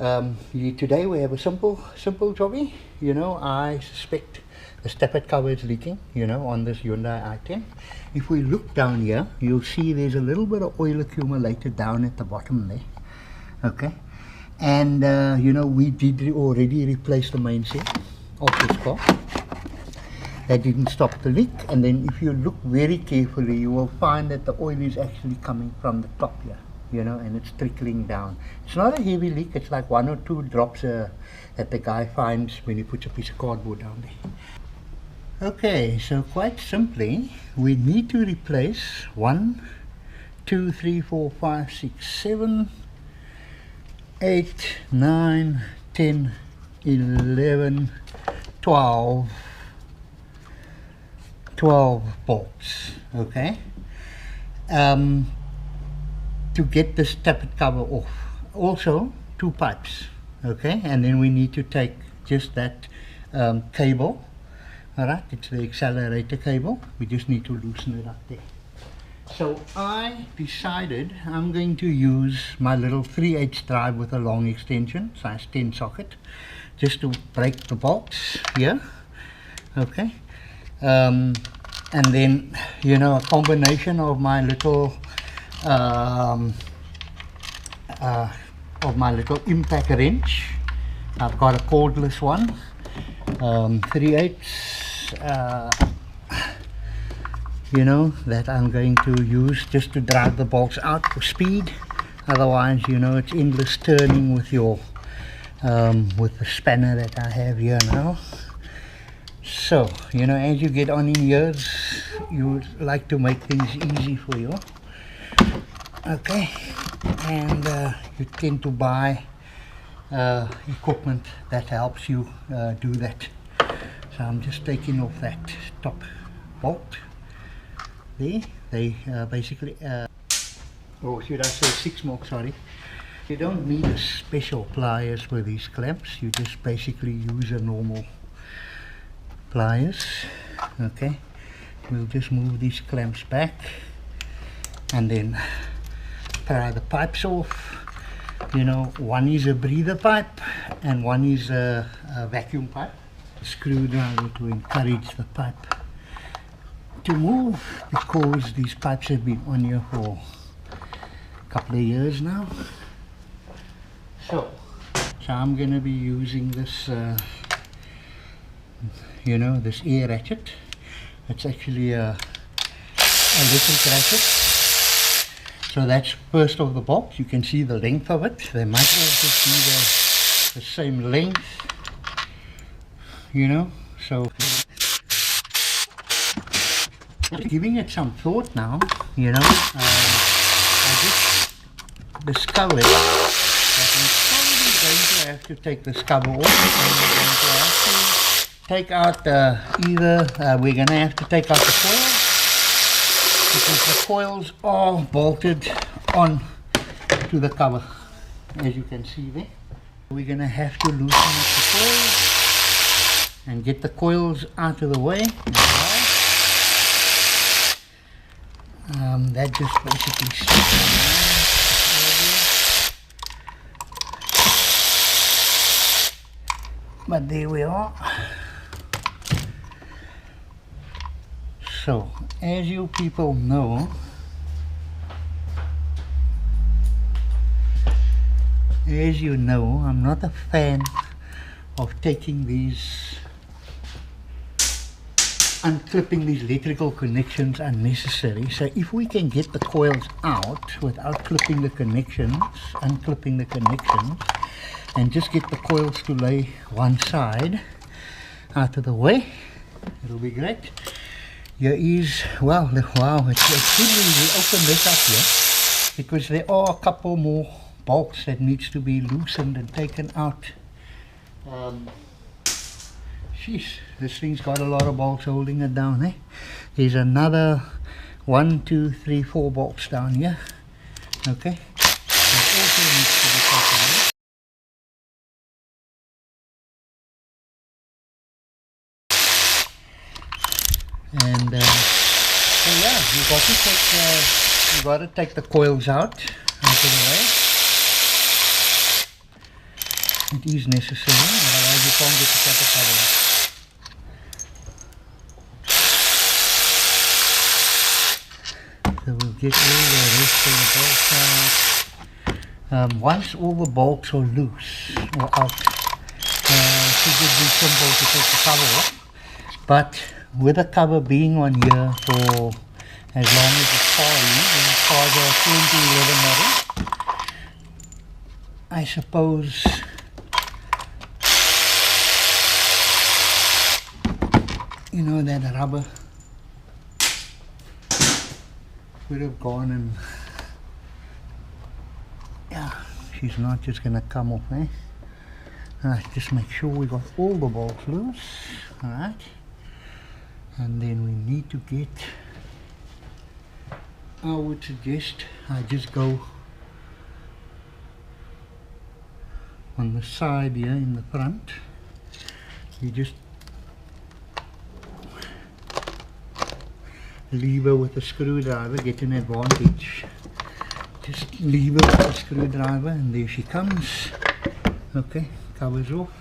Today we have a simple jobby. I suspect the Tappet cover is leaking, on this Hyundai i20. If we look down here, you'll see there's a little bit of oil accumulated down at the bottom there. Okay. And, we did already replace the main seal of this car. That didn't stop the leak. And then if you look very carefully, you will find that the oil is actually coming from the top here. And it's trickling down. It's not a heavy leak, it's like 1 or 2 drops that the guy finds when he puts a piece of cardboard down there. Okay, so quite simply, we need to replace 1, 2, 3, 4, 5, 6, 7, 8, 9, 10, 11, 12 bolts, okay? To get this tappet cover off. Also 2 pipes, okay? And then we need to take just that cable, alright, it's the accelerator cable. We just need to loosen it up there. So I decided I'm going to use my little 3/8 drive with a long extension, size 10 socket, just to break the bolts here, okay? And then, a combination of my little impact wrench. I've got a cordless one, 3/8, that I'm going to use just to drive the bolts out for speed. Otherwise, it's endless turning with your with the spanner that I have here now. So, as you get on in years, you like to make things easy for you. Okay, and you tend to buy equipment that helps you do that. So I'm just taking off that top bolt there. They basically, or should I say 6 more, sorry. You don't need a special pliers for these clamps, you just basically use a normal pliers. Okay, we'll just move these clamps back and then pry the pipes off. One is a breather pipe and one is a vacuum pipe. Screwdriver to encourage the pipe to move, because these pipes have been on here for a couple of years now. So I'm going to be using this this air ratchet. It's actually a electric ratchet. So that's first of the bolt. You can see the length of it. They might also see the same length, so giving it some thought now, I just discovered that I'm probably going to have to take this cover off. And we're going to have to take out we're going to have to take out the coils, because the coils are bolted on to the cover, as you can see there. We're going to have to loosen up the coils and get the coils out of the way. That just basically but there we are. So, as you people know, I'm not a fan of taking these, unclipping these electrical connections unnecessary. So if we can get the coils out without unclipping the connections, and just get the coils to lay one side out of the way, it'll be great. Here is, wow, it's good we open this up here, because there are a couple more bolts that needs to be loosened and taken out. Sheesh, this thing's got a lot of bolts holding it down, eh? There's another 1, 2, 3, 4 bolts down here. Okay, that also needs to be taken out. And so yeah, you got to take the coils out of the way. It is necessary, otherwise you can't get the Tappet cover off. So we'll get all the rest of the bolts out. Once all the bolts are loose or out, it should be simple to take the cover off. But with the cover being on here for as long as it's far in, and the cars are 2011 model, I suppose you know that rubber would have gone, and yeah, she's not just gonna come off, eh? Alright, just make sure we got all the bolts loose. Alright, and then we need to get, I would suggest I just go on the side here in the front. You just lever with a screwdriver, get an advantage. Just lever with a screwdriver, and there she comes. Okay, covers off.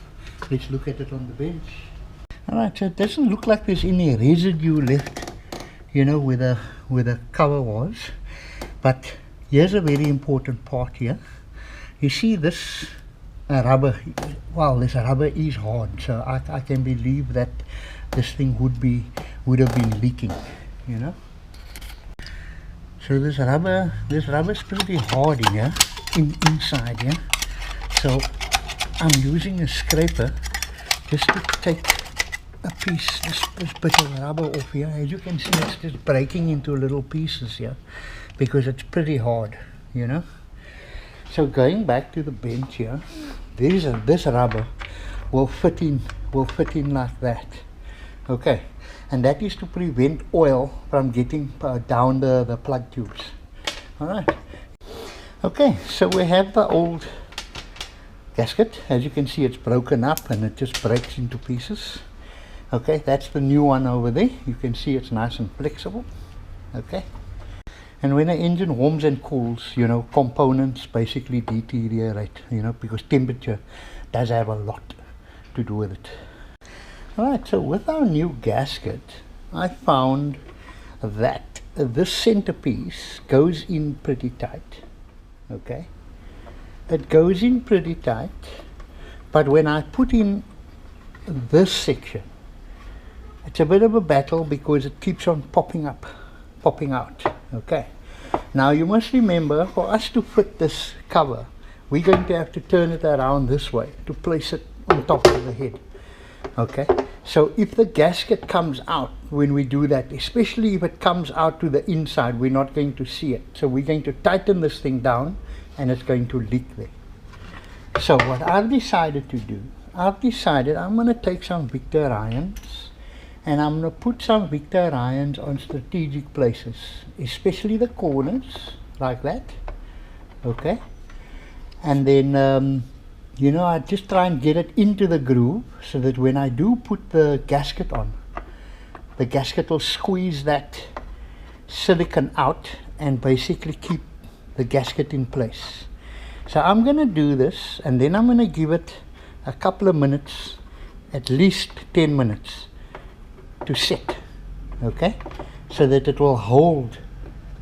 Let's look at it on the bench. Alright, so it doesn't look like there's any residue left, you know, where the cover was. But here's a very important part here. You see this rubber, well, this rubber is hard, so I can believe that this thing would have been leaking, you know. So this rubber is pretty hard in here, inside here. So I'm using a scraper just to take a piece, this bit of rubber off here. As you can see, it's just breaking into little pieces here because it's pretty hard, you know. So going back to the bench here, this rubber will fit in like that. Okay, and that is to prevent oil from getting down the plug tubes. Alright, okay, so we have the old gasket. As you can see, it's broken up and it just breaks into pieces. Okay, that's the new one over there. You can see it's nice and flexible. Okay, and when an engine warms and cools, you know, components basically deteriorate, you know, because temperature does have a lot to do with it. Alright, so with our new gasket, I found that this centerpiece goes in pretty tight. Okay, it goes in pretty tight, but when I put in this section, it's a bit of a battle because it keeps on popping out. Okay, now you must remember, for us to fit this cover, we're going to have to turn it around this way to place it on top of the head. Okay, so if the gasket comes out when we do that, especially if it comes out to the inside, we're not going to see it. So we're going to tighten this thing down and it's going to leak there. So what I've decided to do, I'm going to take some Victor irons and I'm going to put some Victor irons on strategic places, especially the corners, like that. Okay, and then you know, I just try and get it into the groove so that when I do put the gasket on, the gasket will squeeze that silicone out and basically keep the gasket in place. So I'm going to do this, and then I'm going to give it a couple of minutes, at least 10 minutes to set. Okay, so that it will hold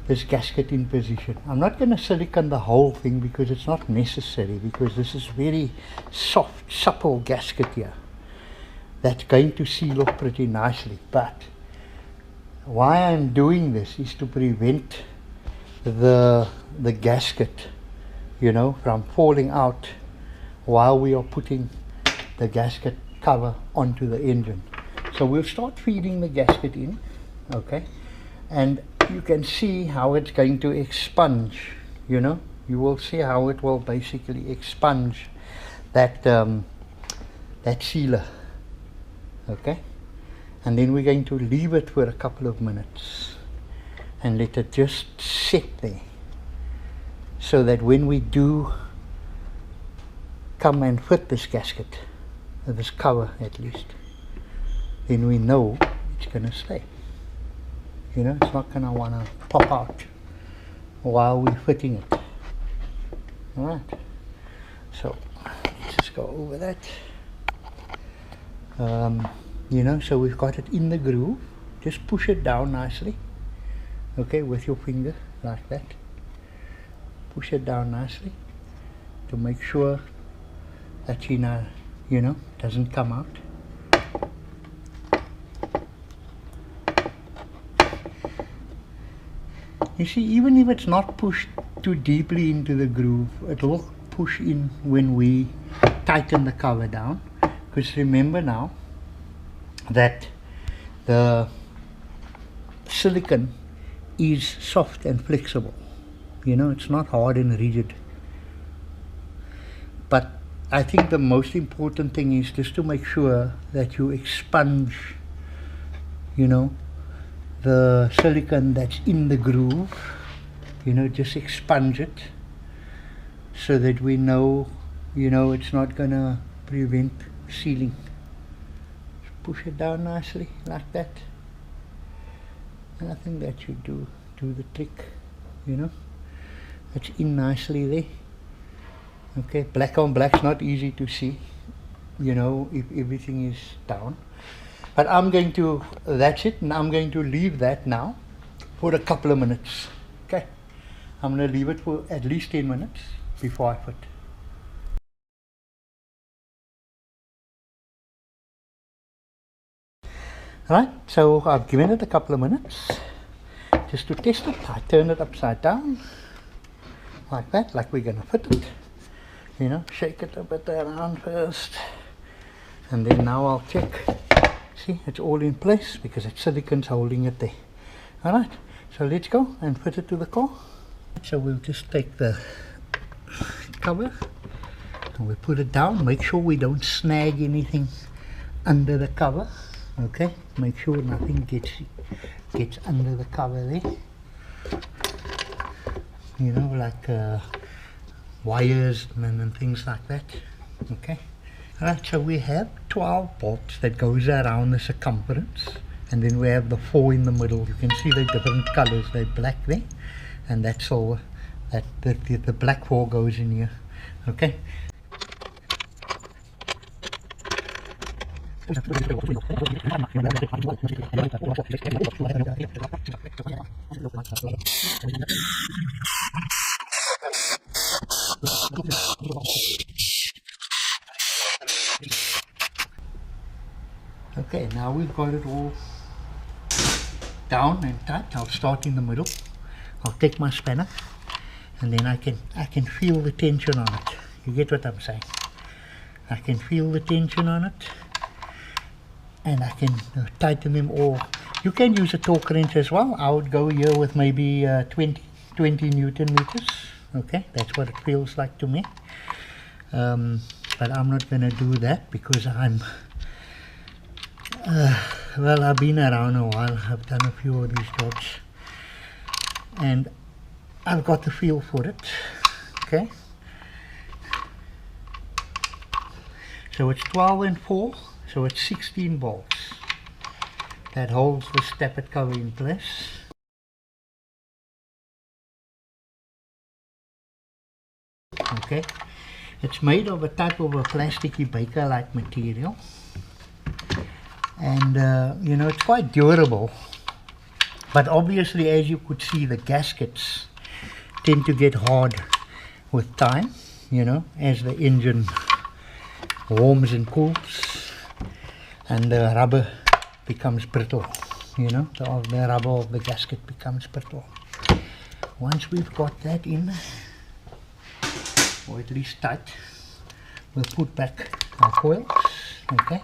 this gasket in position. I'm not going to silicone the whole thing because it's not necessary, because this is very soft, supple gasket here that's going to seal off pretty nicely. But why I'm doing this is to prevent the gasket, you know, from falling out while we are putting the gasket cover onto the engine. So we'll start feeding the gasket in. Okay, and you can see how it's going to expunge, you know, you will see how it will basically expunge that that sealer. Okay, and then we're going to leave it for a couple of minutes and let it just sit there, so that when we do come and fit this gasket, this cover at least, then we know it's going to stay. You know, it's not going to want to pop out while we're fitting it. Alright, so let's just let's go over that. You know, so we've got it in the groove. Just push it down nicely, okay, with your finger like that. Push it down nicely to make sure that she now, you know, doesn't come out. You see, even if it's not pushed too deeply into the groove, it will push in when we tighten the cover down. Because remember now that the silicone is soft and flexible. You know, it's not hard and rigid. But I think the most important thing is just to make sure that you expunge, you know, the silicone that's in the groove. You know, just expunge it so that we know, you know, it's not gonna prevent sealing. Just push it down nicely like that, and I think that should do the trick. You know, it's in nicely there. Okay, black on black's not easy to see, you know, if everything is down. But I'm going to, that's it, and I'm going to leave that now for a couple of minutes. Okay, I'm going to leave it for at least 10 minutes before I fit. Right, so I've given it a couple of minutes just to test it. I turn it upside down like that, like we're going to fit it. You know, shake it a bit around first, and then now I'll check. See, it's all in place because it's silicone's holding it there. Alright, so let's go and fit it to the car. So we'll just take the cover and we'll put it down. Make sure we don't snag anything under the cover. Okay, make sure nothing gets under the cover there. You know, like wires and things like that. Okay. Alright, so we have 12 bolts that goes around the circumference, and then we have the 4 in the middle. You can see the different colors. They're black there, and that's all. That the black 4 goes in here. Okay. Okay, now we've got it all down and tight. I'll start in the middle. I'll take my spanner, and then I can feel the tension on it. You get what I'm saying? I can feel the tension on it, and I can tighten them all. You can use a torque wrench as well. I would go here with maybe 20 Newton meters. Okay, that's what it feels like to me. But I'm not going to do that because I'm well, I've been around a while. I've done a few of these jobs, and I've got the feel for it. Okay, so it's 12 and 4, so it's 16 bolts that holds the Tappet cover in place. Okay, it's made of a type of a plasticky baker-like material, and you know, it's quite durable, but obviously, as you could see, the gaskets tend to get hard with time, you know, as the engine warms and cools, and the rubber becomes brittle, you know, the rubber of the gasket becomes brittle. Once we've got that in, or at least tight, we'll put back our coils. Okay,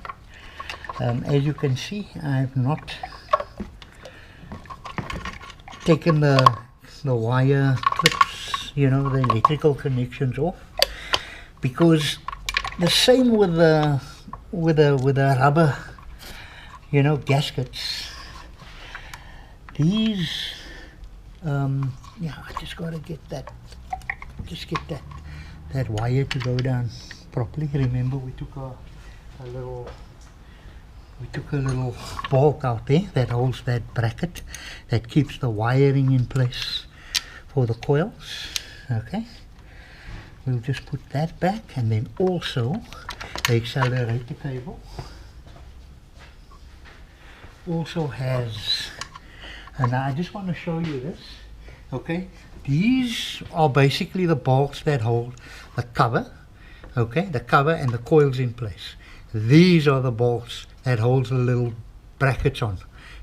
as you can see, I have not taken the wire clips, you know, the electrical connections off, because the same with the rubber, you know, gaskets. These yeah, I just gotta get that, that wire to go down properly. Remember, we took a little bolt out there that holds that bracket that keeps the wiring in place for the coils. Okay, we'll just put that back, and then also the accelerator cable also has, and I just want to show you this. Okay, these are basically the bolts that hold the cover, okay, the cover and the coils in place. These are the bolts that hold the little brackets on.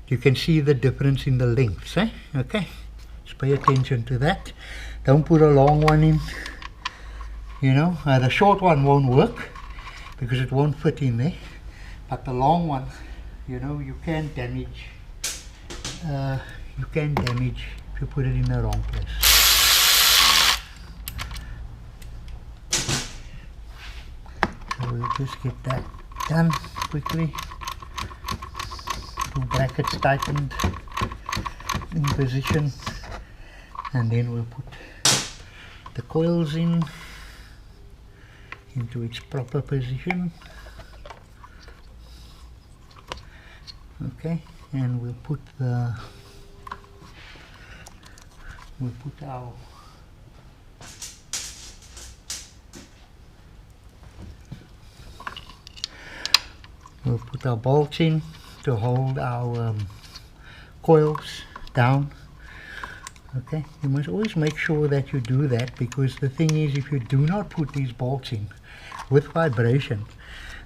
You can see the difference in the lengths, eh? Okay, just pay attention to that. Don't put a long one in, you know. The short one won't work because it won't fit in there, but the long one, you know, you can damage if you put it in the wrong place. So we'll just get that done quickly. Two brackets tightened in position, and then we'll put the coils into its proper position. Okay, and we'll put our bolts in to hold our coils down. Okay, you must always make sure that you do that, because the thing is, if you do not put these bolts in with vibration,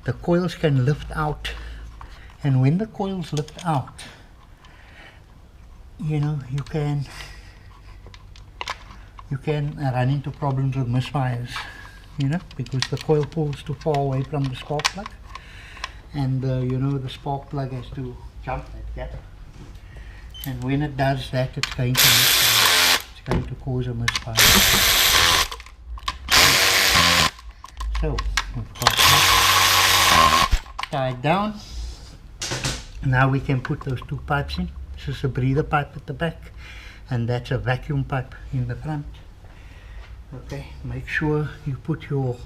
the coils can lift out, and when the coils lift out, you know, you can run into problems with misfires, you know, because the coil pulls too far away from the spark plug, and you know, the spark plug has to jump that gap, and when it does that, it's going to cause a misfire. So we've got that tied down. Now we can put those two pipes in. This is a breather pipe at the back, and that's a vacuum pipe in the front. Okay, make sure you put your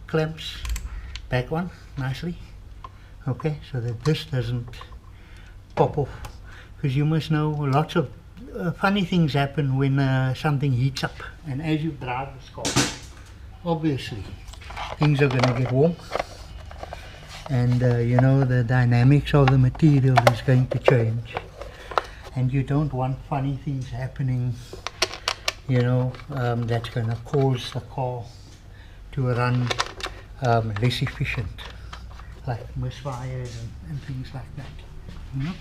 clamps back on nicely, okay, so that this doesn't pop off, because you must know lots of funny things happen when something heats up, and as you drive this car, obviously things are going to get warm, and you know, the dynamics of the material is going to change, and you don't want funny things happening, you know, that's going to cause the car to run less efficient, like misfires and things like that, you know.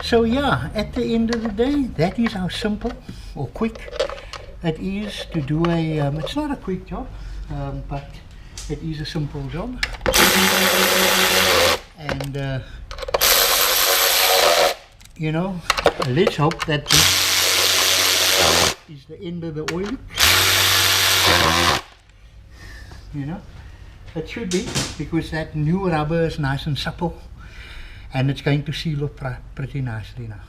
So yeah, at the end of the day, that is how simple or quick it is to do a, it's not a quick job, but it is a simple job, and you know, let's hope that this is the end of the oil leak. You know, it should be, because that new rubber is nice and supple, and it's going to seal up pretty nicely now.